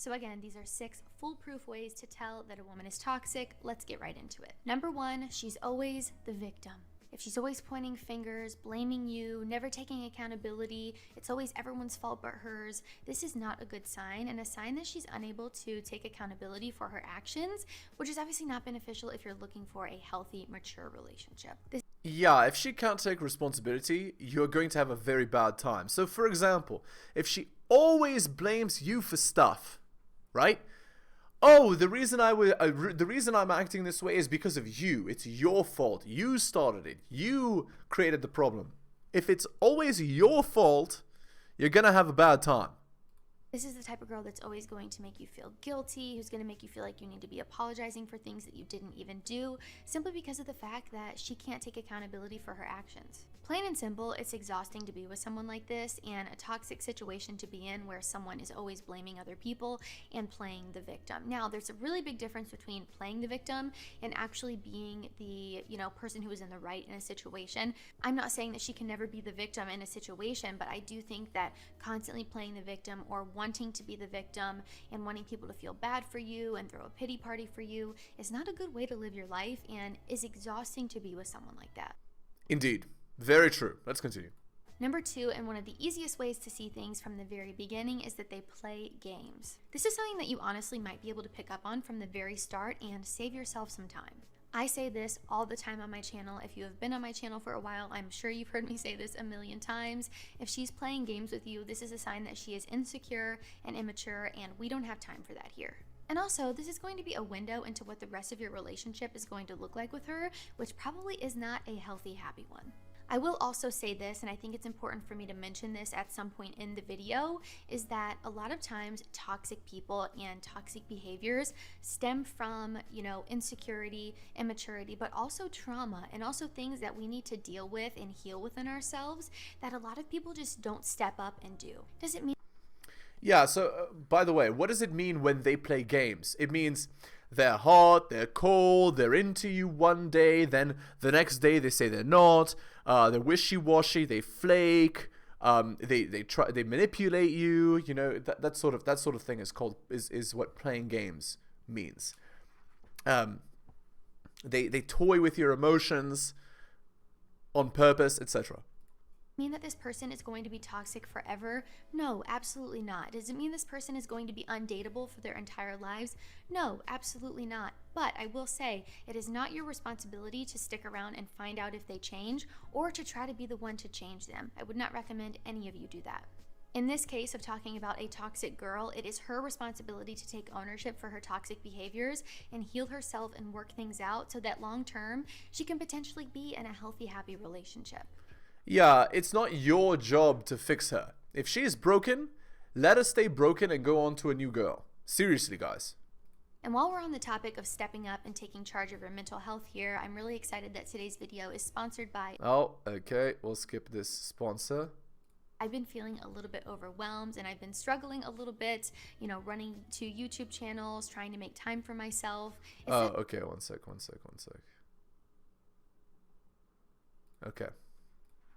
So again, these are 6 foolproof ways to tell that a woman is toxic. Let's get right into it. Number 1, she's always the victim. If she's always pointing fingers, blaming you, never taking accountability, it's always everyone's fault but hers, this is not a good sign, and a sign that she's unable to take accountability for her actions, which is obviously not beneficial if you're looking for a healthy, mature relationship. Yeah, if she can't take responsibility, you're going to have a very bad time. So for example, if she always blames you for stuff, right? Oh, the reason I'm acting this way is because of you. It's your fault. You started it. You created the problem. If it's always your fault, you're gonna have a bad time. This is the type of girl that's always going to make you feel guilty, who's going to make you feel like you need to be apologizing for things that you didn't even do, simply because of the fact that she can't take accountability for her actions. Plain and simple, it's exhausting to be with someone like this, and a toxic situation to be in where someone is always blaming other people and playing the victim. Now, there's a really big difference between playing the victim and actually being the, person who is in the right in a situation. I'm not saying that she can never be the victim in a situation, but I do think that constantly playing the victim or wanting to be the victim and wanting people to feel bad for you and throw a pity party for you is not a good way to live your life and is exhausting to be with someone like that. Indeed. Very true. Let's continue. Number 2, and one of the easiest ways to see things from the very beginning, is that they play games. This is something that you honestly might be able to pick up on from the very start and save yourself some time. I say this all the time on my channel. If you have been on my channel for a while, I'm sure you've heard me say this a million times. If she's playing games with you, this is a sign that she is insecure and immature, and we don't have time for that here. And also, this is going to be a window into what the rest of your relationship is going to look like with her, which probably is not a healthy, happy one. I will also say this, and I think it's important for me to mention this at some point in the video, is that a lot of times toxic people and toxic behaviors stem from, insecurity, immaturity, but also trauma, and also things that we need to deal with and heal within ourselves that a lot of people just don't step up and do. Does it mean? Yeah, so by the way, what does it mean when they play games? It means they're hot, they're cold, they're into you one day, then the next day they say they're not, they're wishy-washy, they flake, they manipulate you, that sort of thing is what playing games means. They toy with your emotions on purpose, etc. Mean that this person is going to be toxic forever? No, absolutely not. Does it mean this person is going to be undateable for their entire lives? No, absolutely not. But I will say, it is not your responsibility to stick around and find out if they change or to try to be the one to change them. I would not recommend any of you do that. In this case of talking about a toxic girl, it is her responsibility to take ownership for her toxic behaviors and heal herself and work things out so that long term, she can potentially be in a healthy, happy relationship. Yeah, it's not your job to fix her. If she is broken, let her stay broken and go on to a new girl. Seriously, guys. And while we're on the topic of stepping up and taking charge of your mental health here, I'm really excited that today's video is sponsored by... Oh, okay. We'll skip this sponsor. I've been feeling a little bit overwhelmed and I've been struggling a little bit, running 2 YouTube channels, trying to make time for myself. Okay. One sec. Okay.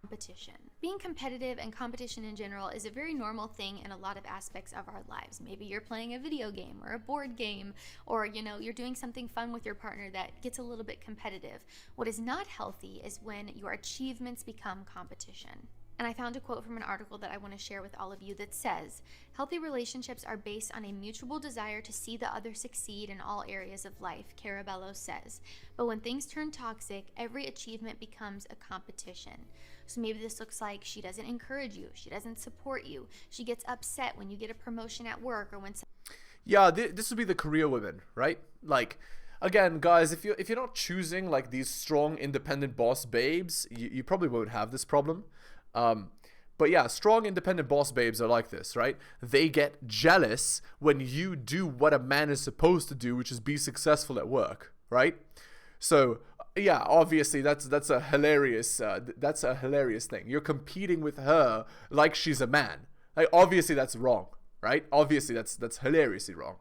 Competition. Being competitive and competition in general is a very normal thing in a lot of aspects of our lives. Maybe you're playing a video game or a board game, or you're doing something fun with your partner that gets a little bit competitive. What is not healthy is when your achievements become competition. And I found a quote from an article that I want to share with all of you that says, "Healthy relationships are based on a mutual desire to see the other succeed in all areas of life," Carabello says. "But when things turn toxic, every achievement becomes a competition." So maybe this looks like she doesn't encourage you, she doesn't support you, she gets upset when you get a promotion at work or when... Yeah, this would be the career women, right? Like, again, guys, if you're not choosing like these strong, independent boss babes, you probably won't have this problem. But yeah, strong, independent boss babes are like this, right? They get jealous when you do what a man is supposed to do, which is be successful at work, right? So yeah, obviously that's a hilarious thing. You're competing with her like she's a man. Like, obviously that's wrong, right? Obviously that's hilariously wrong.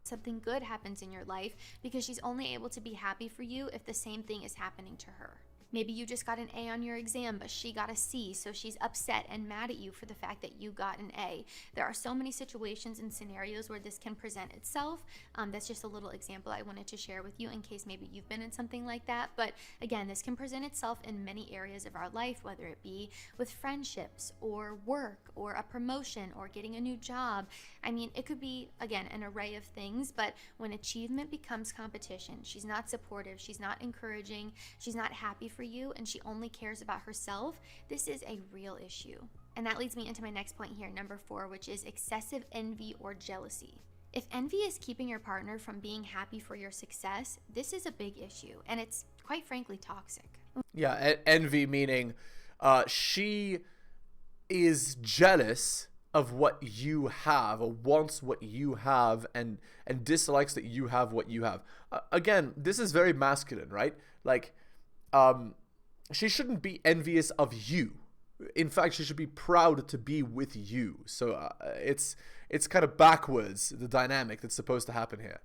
Something good happens in your life because she's only able to be happy for you if the same thing is happening to her. Maybe you just got an A on your exam, but she got a C, so she's upset and mad at you for the fact that you got an A. There are so many situations and scenarios where this can present itself. That's just a little example I wanted to share with you in case maybe you've been in something like that. But again, this can present itself in many areas of our life, whether it be with friendships or work or a promotion or getting a new job. I mean, it could be, again, an array of things, but when achievement becomes competition, she's not supportive, she's not encouraging, she's not happy for you, and she only cares about herself, this is a real issue. And that leads me into my next point here, number 4, which is excessive envy or jealousy. If envy is keeping your partner from being happy for your success, this is a big issue, and it's quite frankly toxic. Yeah, envy meaning she is jealous of what you have, or wants what you have, and dislikes that you have what you have. Again, this is very masculine, right? Like, she shouldn't be envious of you. In fact, she should be proud to be with you. So it's kind of backwards, the dynamic that's supposed to happen here.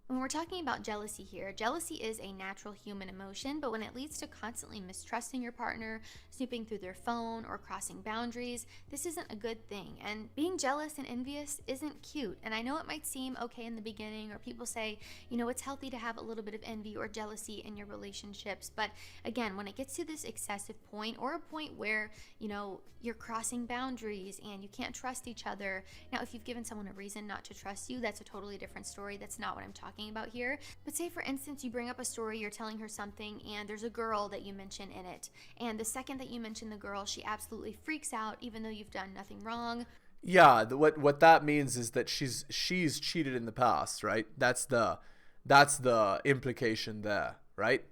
When we're talking about jealousy here, jealousy is a natural human emotion, but when it leads to constantly mistrusting your partner, snooping through their phone, or crossing boundaries, this isn't a good thing. And being jealous and envious isn't cute. And I know it might seem okay in the beginning, or people say, you know, it's healthy to have a little bit of envy or jealousy in your relationships. But again, when it gets to this excessive point, or a point where, you know, you're crossing boundaries and you can't trust each other. Now, if you've given someone a reason not to trust you, that's a totally different story. That's not what I'm talking about here. But say, for instance, you bring up a story, you're telling her something, and there's a girl that you mention in it. And the second that you mention the girl, she absolutely freaks out, even though you've done nothing wrong. Yeah, what that means is that she's cheated in the past, right? That's the implication there, right?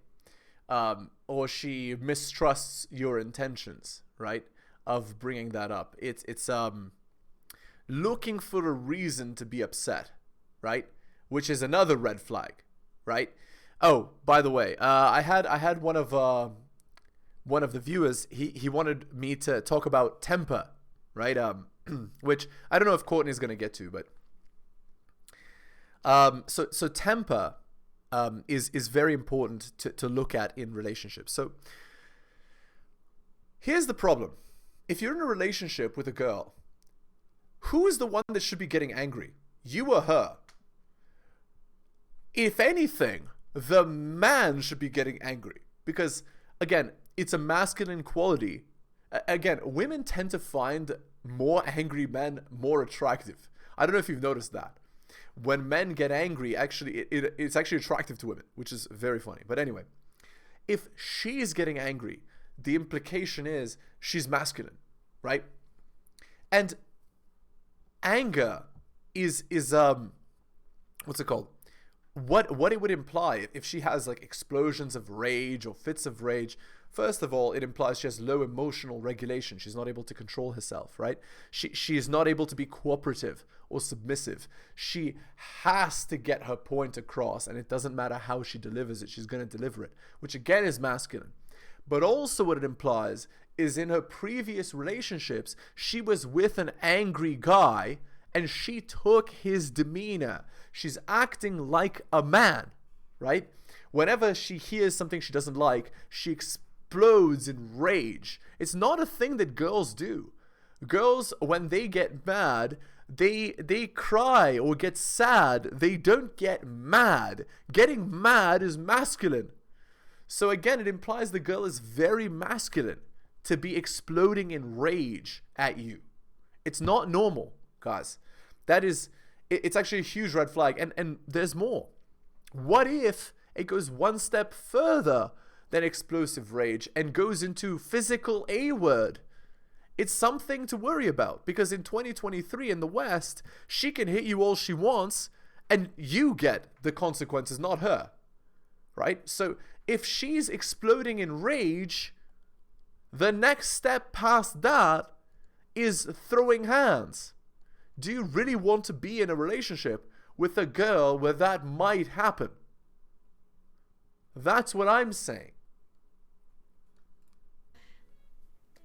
Or she mistrusts your intentions, right? Of bringing that up. It's looking for a reason to be upset, right? Which is another red flag, right? Oh, by the way, I had one of the viewers. He wanted me to talk about temper, right? Which I don't know if Courtney's gonna get to, but so temper is very important to look at in relationships. So here's the problem. If you're in a relationship with a girl, who is the one that should be getting angry? You or her? If anything, the man should be getting angry. Because, again, it's a masculine quality. Again, women tend to find more angry men more attractive. I don't know if you've noticed that. When men get angry, actually, it's actually attractive to women, which is very funny. But anyway, if she's getting angry, the implication is she's masculine, right? And anger is what's it called? What it would imply if she has like explosions of rage or fits of rage. First of all, it implies she has low emotional regulation. She's not able to control herself, right? She is not able to be cooperative or submissive. She has to get her point across, and it doesn't matter how she delivers it. She's going to deliver it, which again is masculine. But also what it implies is in her previous relationships, she was with an angry guy and she took his demeanor. She's acting like a man, right? Whenever she hears something she doesn't like, she explodes in rage. It's not a thing that girls do. Girls, when they get mad, they cry or get sad. They don't get mad. Getting mad is masculine. So again, it implies the girl is very masculine to be exploding in rage at you. It's not normal, guys. It's actually a huge red flag. And there's more. What if it goes one step further than explosive rage and goes into physical A-word? It's something to worry about, because in 2023 in the West, she can hit you all she wants and you get the consequences, not her, right? So if she's exploding in rage, the next step past that is throwing hands. Do you really want to be in a relationship with a girl where that might happen? That's what I'm saying.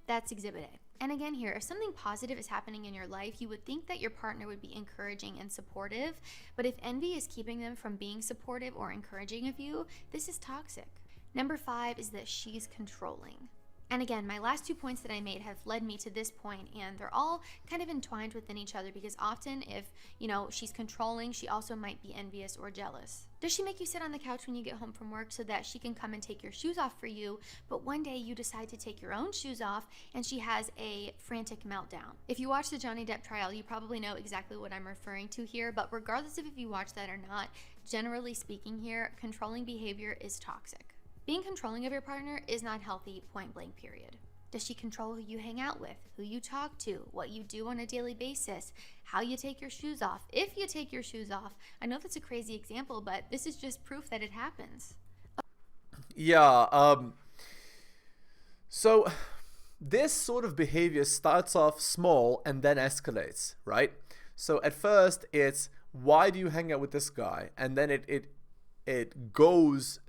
That's Exhibit A. And again here, if something positive is happening in your life, you would think that your partner would be encouraging and supportive. But if envy is keeping them from being supportive or encouraging of you, this is toxic. Number 5 is that she's controlling. And again, my last 2 points that I made have led me to this point, and they're all kind of entwined within each other, because often if, she's controlling, she also might be envious or jealous. Does she make you sit on the couch when you get home from work so that she can come and take your shoes off for you, but one day you decide to take your own shoes off and she has a frantic meltdown? If you watch the Johnny Depp trial, you probably know exactly what I'm referring to here, but regardless of if you watch that or not, generally speaking here, controlling behavior is toxic. Being controlling of your partner is not healthy, point blank, period. Does she control who you hang out with, who you talk to, what you do on a daily basis, how you take your shoes off, if you take your shoes off? I know that's a crazy example, but this is just proof that it happens. Yeah, so this sort of behavior starts off small and then escalates, right? So at first it's, why do you hang out with this guy? And then it goes,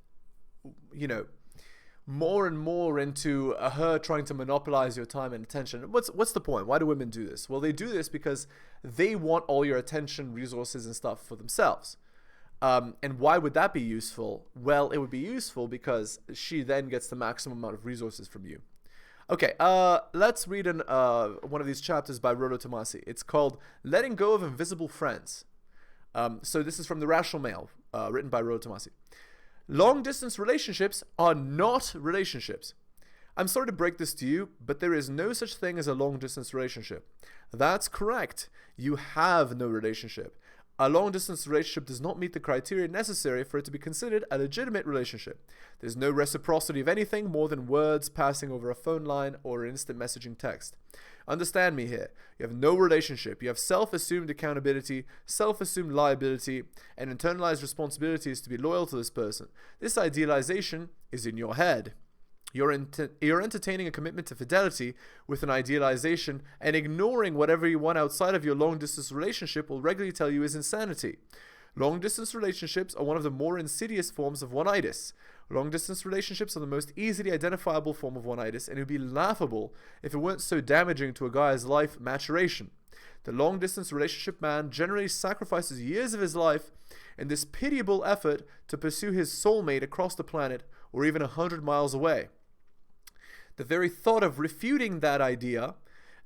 more and more into her trying to monopolize your time and attention. What's the point? Why do women do this? Well, they do this because they want all your attention, resources, and stuff for themselves. And why would that be useful? Well, it would be useful because she then gets the maximum amount of resources from you. Okay, let's read one of these chapters by Rollo Tomasi. It's called Letting Go of Invisible Friends. So this is from The Rational Male, written by Rollo Tomasi. Long-distance relationships are not relationships. I'm sorry to break this to you, but there is no such thing as a long-distance relationship. That's correct. You have no relationship. A long-distance relationship does not meet the criteria necessary for it to be considered a legitimate relationship. There's no reciprocity of anything more than words passing over a phone line or instant messaging text. Understand me here. You have no relationship. You have self-assumed accountability, self-assumed liability, and internalized responsibilities to be loyal to this person. This idealization is in your head. You're entertaining a commitment to fidelity with an idealization, and ignoring whatever you want outside of your long-distance relationship will regularly tell you is insanity. Long-distance relationships are one of the more insidious forms of oneitis. Long-distance relationships are the most easily identifiable form of oneitis, and it would be laughable if it weren't so damaging to a guy's life maturation. The long-distance relationship man generally sacrifices years of his life in this pitiable effort to pursue his soulmate across the planet or even 100 miles away. The very thought of refuting that idea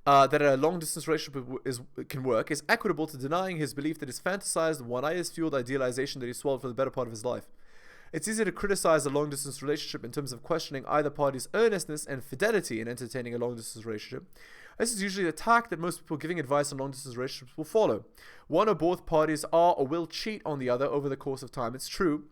that a long-distance relationship can work is equitable to denying his belief that his fantasized, oneitis-fueled idealization that he swallowed for the better part of his life. It's easy to criticize a long-distance relationship in terms of questioning either party's earnestness and fidelity in entertaining a long-distance relationship. This is usually the tack that most people giving advice on long-distance relationships will follow. One or both parties are or will cheat on the other over the course of time. It's true,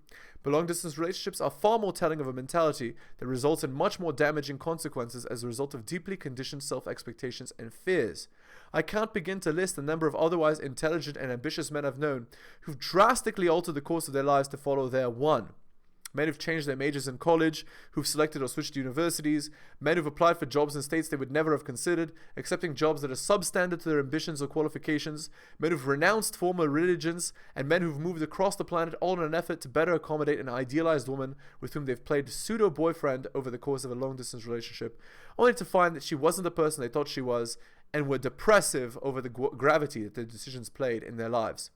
but long-distance relationships are far more telling of a mentality that results in much more damaging consequences as a result of deeply conditioned self-expectations and fears. I can't begin to list the number of otherwise intelligent and ambitious men I've known who've drastically altered the course of their lives to follow their one. Men who've changed their majors in college, who've selected or switched universities, men who've applied for jobs in states they would never have considered, accepting jobs that are substandard to their ambitions or qualifications, men who've renounced former religions, and men who've moved across the planet all in an effort to better accommodate an idealized woman with whom they've played pseudo-boyfriend over the course of a long-distance relationship, only to find that she wasn't the person they thought she was, and were depressive over the gravity that their decisions played in their lives.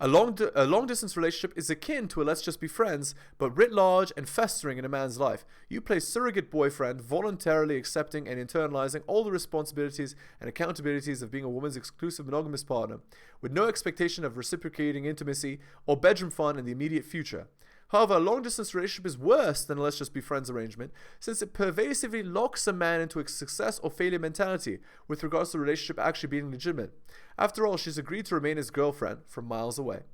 A long-distance relationship is akin to a let's just be friends, but writ large and festering in a man's life. You play surrogate boyfriend, voluntarily accepting and internalizing all the responsibilities and accountabilities of being a woman's exclusive monogamous partner, with no expectation of reciprocating intimacy or bedroom fun in the immediate future. However, a long-distance relationship is worse than a let's just be friends arrangement, since it pervasively locks a man into a success or failure mentality with regards to the relationship actually being legitimate. After all, she's agreed to remain his girlfriend from miles away.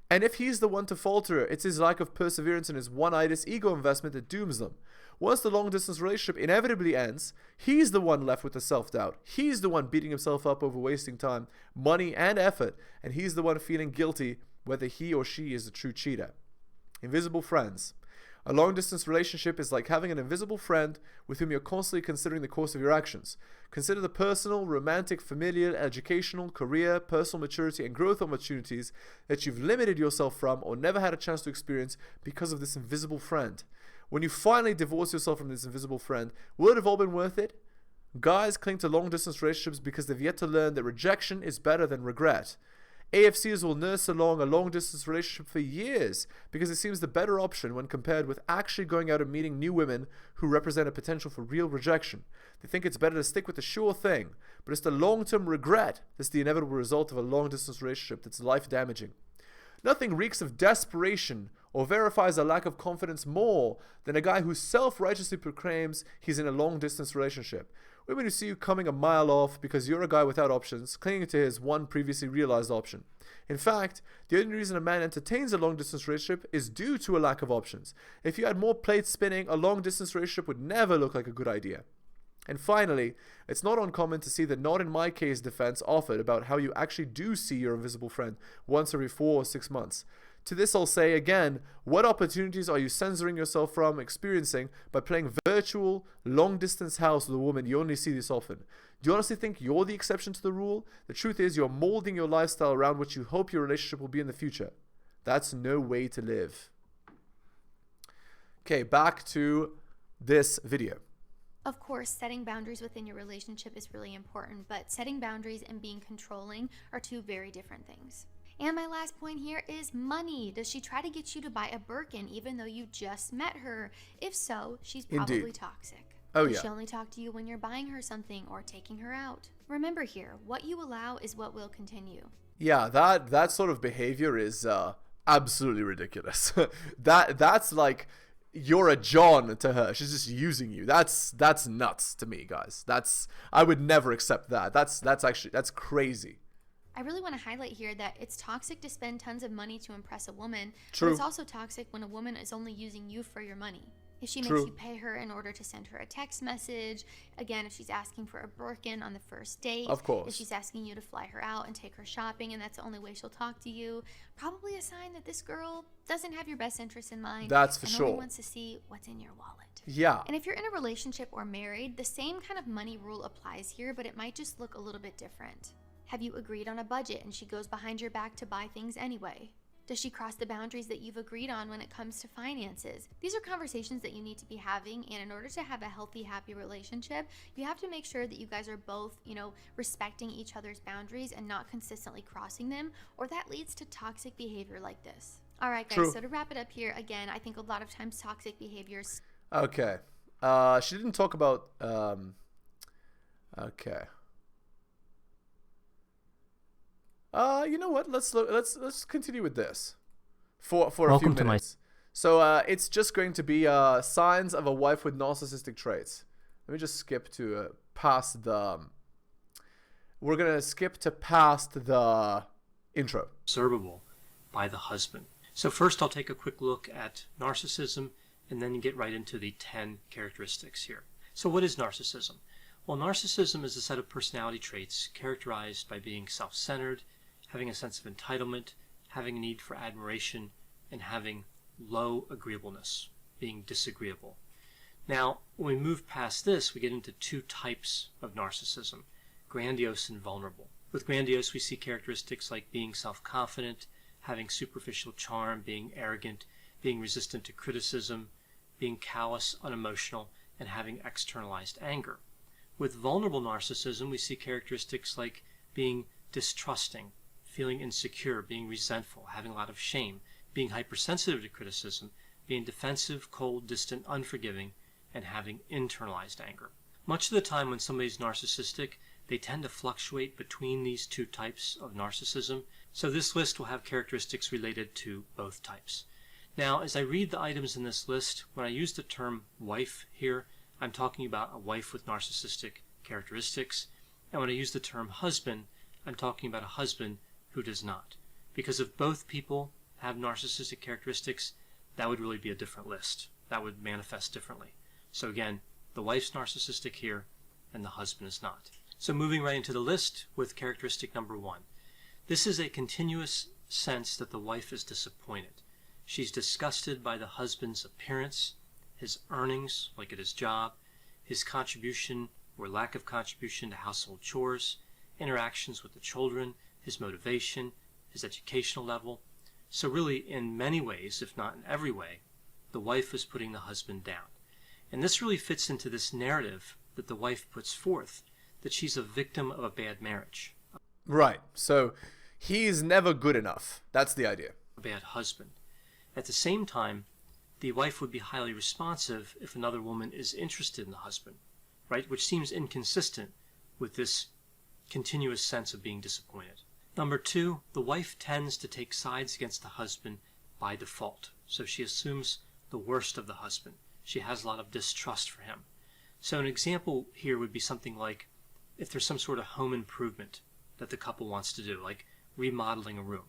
And if he's the one to falter her, it's his lack of perseverance and his oneitis ego investment that dooms them. Once the long-distance relationship inevitably ends, he's the one left with the self-doubt. He's the one beating himself up over wasting time, money, and effort, and he's the one feeling guilty whether he or she is the true cheater. Invisible friends. A long-distance relationship is like having an invisible friend with whom you're constantly considering the course of your actions. Consider the personal, romantic, familial, educational, career, personal maturity, and growth opportunities that you've limited yourself from or never had a chance to experience because of this invisible friend. When you finally divorce yourself from this invisible friend, will it have all been worth it? Guys cling to long-distance relationships because they've yet to learn that rejection is better than regret. AFCs will nurse along a long-distance relationship for years because it seems the better option when compared with actually going out and meeting new women who represent a potential for real rejection. They think it's better to stick with the sure thing, but it's the long-term regret that's the inevitable result of a long-distance relationship that's life-damaging. Nothing reeks of desperation or verifies a lack of confidence more than a guy who self-righteously proclaims he's in a long-distance relationship. Women who see you coming a mile off because you're a guy without options, clinging to his one previously realized option. In fact, the only reason a man entertains a long-distance relationship is due to a lack of options. If you had more plates spinning, a long-distance relationship would never look like a good idea. And finally, it's not uncommon to see the not in my case defense offered about how you actually do see your invisible friend once every 4 or 6 months. To this I'll say again, what opportunities are you censoring yourself from experiencing by playing virtual, long-distance house with a woman you only see this often? Do you honestly think you're the exception to the rule? The truth is you're molding your lifestyle around what you hope your relationship will be in the future. That's no way to live. Okay, back to this video. Of course, setting boundaries within your relationship is really important, but setting boundaries and being controlling are two very different things. And my last point here is money. Does she try to get you to buy a Birkin even though you just met her? If so, she's probably Indeed. toxic. Oh, Does yeah. she only talk to you when you're buying her something or taking her out? Remember here, what you allow is what will continue. Yeah, that sort of behavior is absolutely ridiculous. That's like you're a John to her. She's just using you. That's nuts to me, guys. I would never accept that. That's crazy. I really want to highlight here that it's toxic to spend tons of money to impress a woman, True. but it's also toxic when a woman is only using you for your money. If she makes True. you pay her in order to send her a text message, again, if she's asking for a Birkin on the first date, Of course. if she's asking you to fly her out and take her shopping and that's the only way she'll talk to you, probably a sign that this girl doesn't have your best interests in mind. That's for and sure. only wants to see what's in your wallet. Yeah. And if you're in a relationship or married, the same kind of money rule applies here, but it might just look a little bit different. Have you agreed on a budget and she goes behind your back to buy things anyway? Does she cross the boundaries that you've agreed on when it comes to finances? These are conversations that you need to be having, and in order to have a healthy, happy relationship, you have to make sure that you guys are both, respecting each other's boundaries and not consistently crossing them, or that leads to toxic behavior like this. All right, guys, True. so to wrap it up here, again, I think a lot of times toxic behaviors... Okay. She didn't talk about okay. You know what? Let's continue with this for a few Welcome to minutes. So it's just going to be signs of a wife with narcissistic traits. Let me just skip to past the. We're gonna skip to past the intro. Observable by the husband. So first I'll take a quick look at narcissism and then get right into the 10 characteristics here. So what is narcissism? Well, narcissism is a set of personality traits characterized by being self-centered, having a sense of entitlement, having a need for admiration, and having low agreeableness, being disagreeable. Now, when we move past this, we get into two types of narcissism, grandiose and vulnerable. With grandiose, we see characteristics like being self-confident, having superficial charm, being arrogant, being resistant to criticism, being callous, unemotional, and having externalized anger. With vulnerable narcissism, we see characteristics like being distrusting, feeling insecure, being resentful, having a lot of shame, being hypersensitive to criticism, being defensive, cold, distant, unforgiving, and having internalized anger. Much of the time when somebody's narcissistic, they tend to fluctuate between these two types of narcissism, so this list will have characteristics related to both types. Now, as I read the items in this list, when I use the term wife here, I'm talking about a wife with narcissistic characteristics, and when I use the term husband, I'm talking about a husband who does not. Because if both people have narcissistic characteristics, that would really be a different list. That would manifest differently. So again, the wife's narcissistic here, and the husband is not. So moving right into the list with characteristic number 1. This is a continuous sense that the wife is disappointed. She's disgusted by the husband's appearance, his earnings, like at his job, his contribution or lack of contribution to household chores, interactions with the children, his motivation, his educational level. So really, in many ways, if not in every way, the wife is putting the husband down. And this really fits into this narrative that the wife puts forth, that she's a victim of a bad marriage. Right. So he's never good enough. That's the idea. A bad husband. At the same time, the wife would be highly responsive if another woman is interested in the husband, right? Which seems inconsistent with this continuous sense of being disappointed. Number two, the wife tends to take sides against the husband by default. So she assumes the worst of the husband. She has a lot of distrust for him. So an example here would be something like if there's some sort of home improvement that the couple wants to do, like remodeling a room,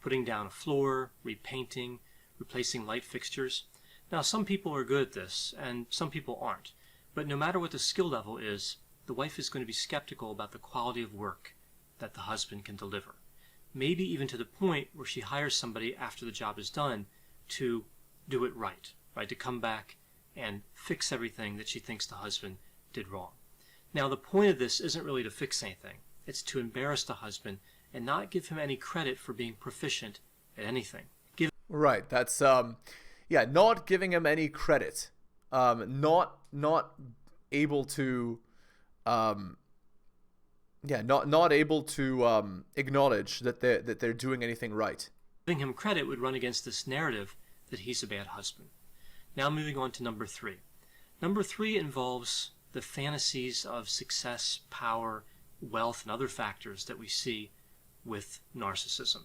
putting down a floor, repainting, replacing light fixtures. Now, some people are good at this, and some people aren't. But no matter what the skill level is, the wife is going to be skeptical about the quality of work that the husband can deliver. Maybe even to the point where she hires somebody after the job is done to do it right, to come back and fix everything that she thinks the husband did wrong. Now, the point of this isn't really to fix anything. It's to embarrass the husband and not give him any credit for being proficient at anything. Right. That's not giving him any credit. Not able to not able to acknowledge that they're doing anything right. Giving him credit would run against this narrative that he's a bad husband. Now moving on to number three. Number three involves the fantasies of success, power, wealth, and other factors that we see with narcissism.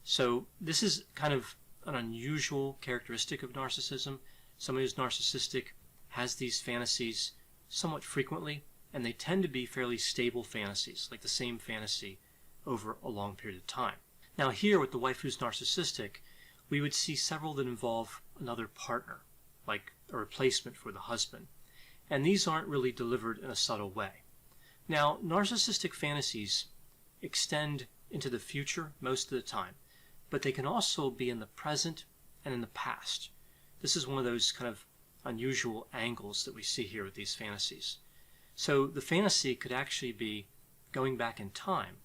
So this is kind of an unusual characteristic of narcissism. Somebody who's narcissistic has these fantasies somewhat frequently, and they tend to be fairly stable fantasies, like the same fantasy over a long period of time. Now here, with the wife who's narcissistic, we would see several that involve another partner, like a replacement for the husband. And these aren't really delivered in a subtle way. Now, narcissistic fantasies extend into the future most of the time, but they can also be in the present and in the past. This is one of those kind of unusual angles that we see here with these fantasies. So the fantasy could actually be going back in time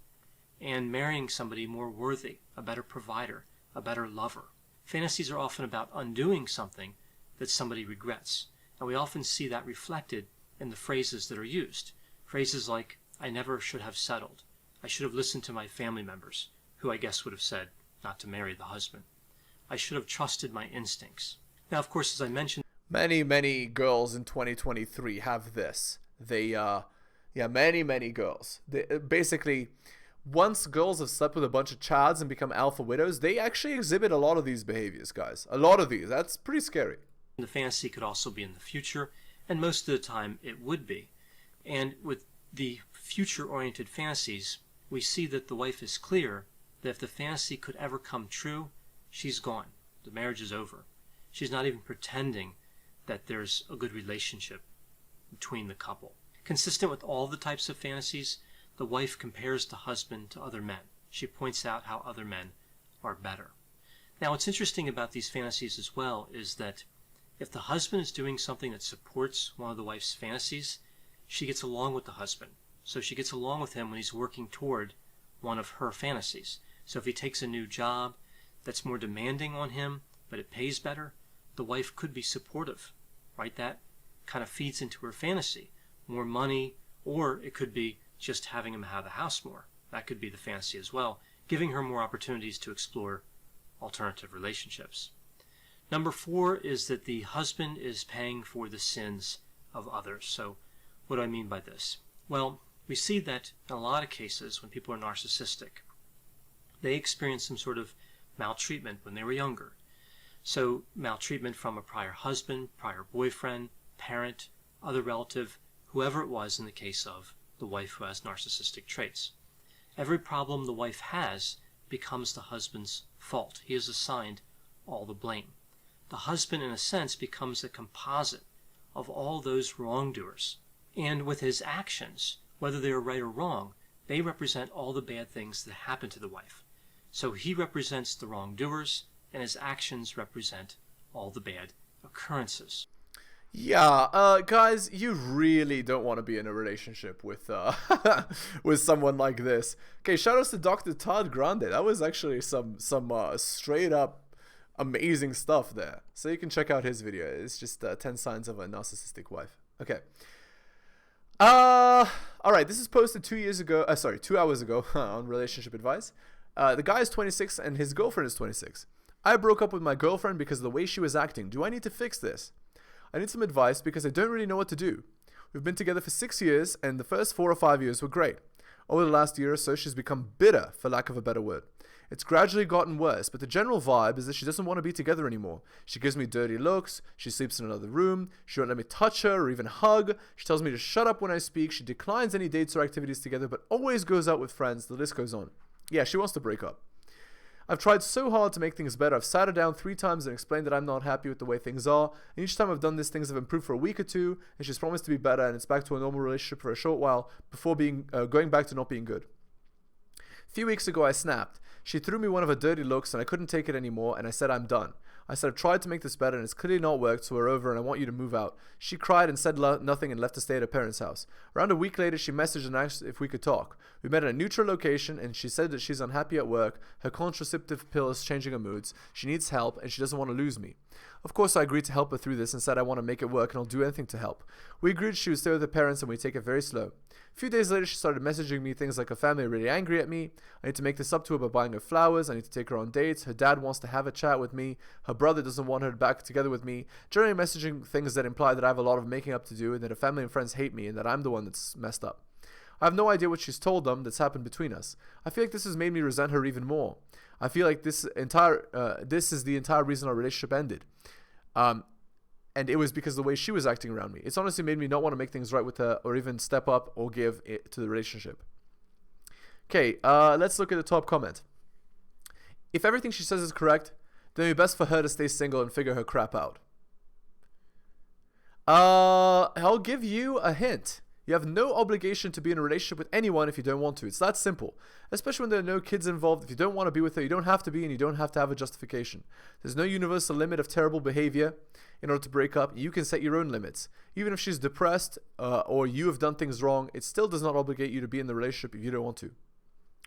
and marrying somebody more worthy, a better provider, a better lover. Fantasies are often about undoing something that somebody regrets, and we often see that reflected in the phrases that are used. Phrases like, I never should have settled. I should have listened to my family members, who I guess would have said not to marry the husband. I should have trusted my instincts. Now, of course, as I mentioned, many girls in 2023 have this. They many girls. Basically, once girls have slept with a bunch of chads and become alpha widows, they actually exhibit a lot of these behaviors, guys. A lot of these. That's pretty scary. The fantasy could also be in the future, and most of the time it would be. And with the future-oriented fantasies, we see that the wife is clear that if the fantasy could ever come true, she's gone. The marriage is over. She's not even pretending that there's a good relationship between the couple. Consistent with all the types of fantasies, the wife compares the husband to other men. She points out how other men are better. Now, what's interesting about these fantasies as well is that if the husband is doing something that supports one of the wife's fantasies, she gets along with the husband. So she gets along with him when he's working toward one of her fantasies. So if he takes a new job that's more demanding on him, but it pays better, the wife could be supportive, right? That kind of feeds into her fantasy. More money, or it could be just having him have the house more. That could be the fantasy as well, giving her more opportunities to explore alternative relationships. Number four is that the husband is paying for the sins of others. So what do I mean by this? Well, we see that in a lot of cases when people are narcissistic, they experience some sort of maltreatment when they were younger. So maltreatment from a prior husband, prior boyfriend, parent, other relative, whoever it was in the case of the wife who has narcissistic traits. Every problem the wife has becomes the husband's fault. He is assigned all the blame. The husband, in a sense, becomes a composite of all those wrongdoers. And with his actions, whether they are right or wrong, they represent all the bad things that happen to the wife. So he represents the wrongdoers, and his actions represent all the bad occurrences. Yeah, guys, you really don't want to be in a relationship with with someone like this. Okay, shout outs to Dr. Todd Grande. That was actually some straight up amazing stuff there. So you can check out his video. It's just 10 signs of a narcissistic wife. Okay. All right. This is posted 2 hours ago on relationship advice. The guy is 26 and his girlfriend is 26. I broke up with my girlfriend because of the way she was acting. Do I need to fix this? I need some advice because I don't really know what to do. We've been together for 6 years and the first 4 or 5 years were great. Over the last year or so, she's become bitter, for lack of a better word. It's gradually gotten worse, but the general vibe is that she doesn't want to be together anymore. She gives me dirty looks, she sleeps in another room, she won't let me touch her or even hug, she tells me to shut up when I speak, she declines any dates or activities together, but always goes out with friends, the list goes on. Yeah, she wants to break up. I've tried so hard to make things better. I've sat her down 3 times and explained that I'm not happy with the way things are. And each time I've done this, things have improved for a week or 2, and she's promised to be better, and it's back to a normal relationship for a short while before going back to not being good. A few weeks ago, I snapped. She threw me one of her dirty looks, and I couldn't take it anymore, and I said I'm done. I said I've tried to make this better, and it's clearly not worked, so we're over, and I want you to move out. She cried and said nothing and left to stay at her parents' house. Around a week later, she messaged and asked if we could talk. We met at a neutral location, and she said that she's unhappy at work, her contraceptive pill is changing her moods, she needs help, and she doesn't want to lose me. Of course, I agreed to help her through this and said I want to make it work and I'll do anything to help. We agreed she would stay with her parents and we take it very slow. A few days later, she started messaging me things like her family are really angry at me. I need to make this up to her by buying her flowers. I need to take her on dates. Her dad wants to have a chat with me. Her brother doesn't want her back together with me. Generally messaging things that imply that I have a lot of making up to do and that her family and friends hate me and that I'm the one that's messed up. I have no idea what she's told them that's happened between us. I feel like this has made me resent her even more. I feel like this is the entire reason our relationship ended. And it was because of the way she was acting around me. It's honestly made me not want to make things right with her or even step up or give it to the relationship. Okay, let's look at the top comment. If everything she says is correct, then it'd be best for her to stay single and figure her crap out. I'll give you a hint. You have no obligation to be in a relationship with anyone if you don't want to. It's that simple. Especially when there are no kids involved. If you don't want to be with her, you don't have to be and you don't have to have a justification. There's no universal limit of terrible behavior in order to break up. You can set your own limits. Even if she's depressed or you have done things wrong, it still does not obligate you to be in the relationship if you don't want to.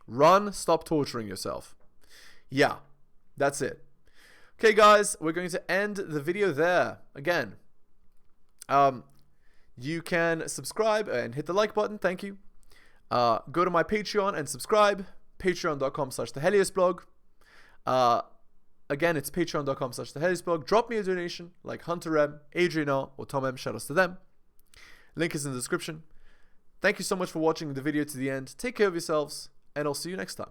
Run, stop torturing yourself. Yeah, that's it. Okay, guys, we're going to end the video there. Again, you can subscribe and hit the like button. Thank you. Go to my Patreon and subscribe. Patreon.com/theheliosblog. Again, it's patreon.com/theheliosblog. Drop me a donation like Hunter M, Adrian R, or Tom M. Shout outs to them. Link is in the description. Thank you so much for watching the video to the end. Take care of yourselves, and I'll see you next time.